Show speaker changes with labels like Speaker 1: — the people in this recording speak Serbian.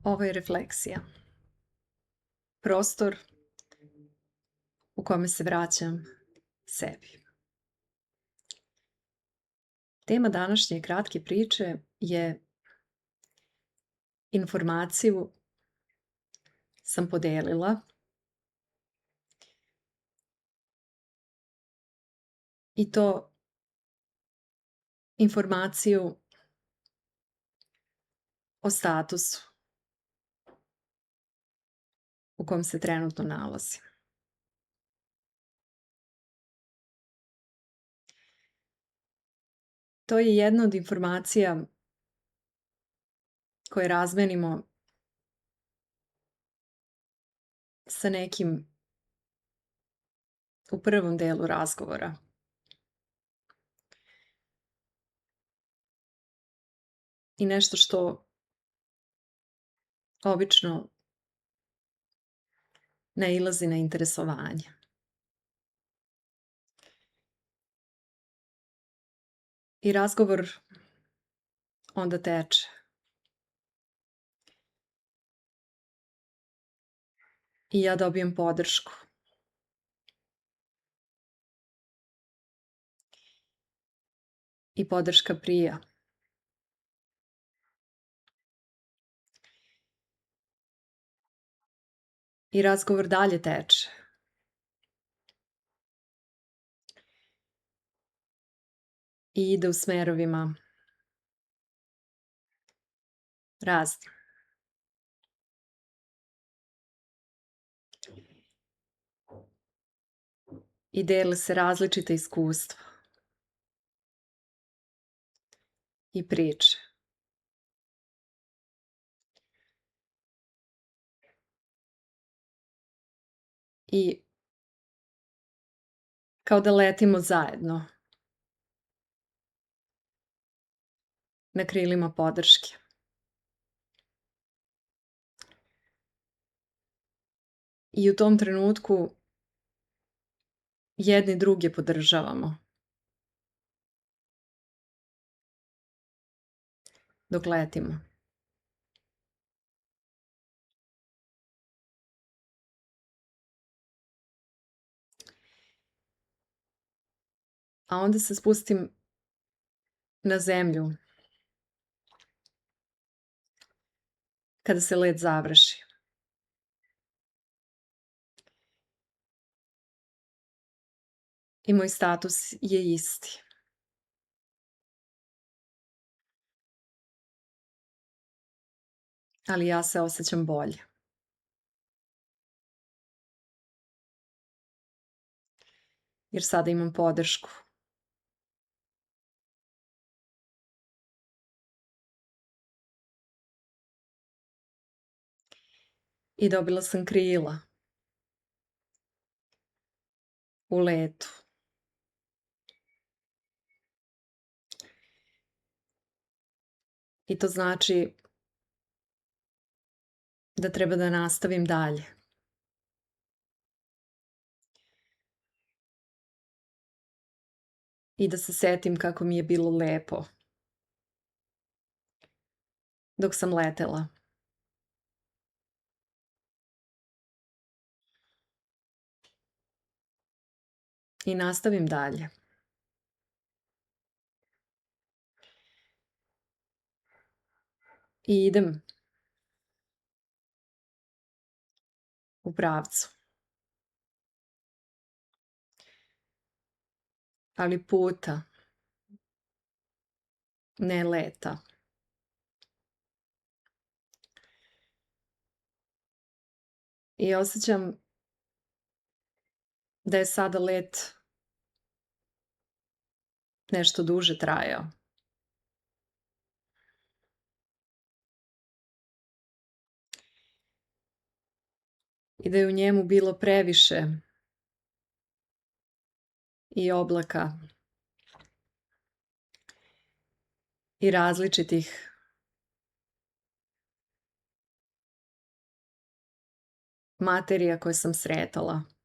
Speaker 1: Ovo je refleksija. Prostor u kome se vraćam sebi. Tema današnje kratke priče je informaciju sam podelila i to informaciju o statusu u kom se trenutno nalazim. To je jedna od informacija koje razmenimo sa nekim u prvom delu razgovora. I nešto što obično nailazi na interesovanje. I razgovor onda teče. I ja dobijem podršku. I podrška prija. I razgovor dalje teče. I ide u smerovima raznim. I dele se različita iskustva. I priče. I kao da letimo zajedno na krilima podrške. I u tom trenutku jedni druge podržavamo. Dok letimo. A onda se spustim na zemlju kada se let završi. I moj status je isti. Ali ja se osjećam bolje. Jer sada imam podršku. I dobila sam krila u letu. I to znači da treba da nastavim dalje. I da se setim kako mi je bilo lepo dok sam letela. I nastavim dalje. I idem u pravcu. Ali puta, ne leta. I osjećam da je sada let nešto duže trajao. I da je u njemu bilo previše i oblaka i različitih materija koje sam sretala.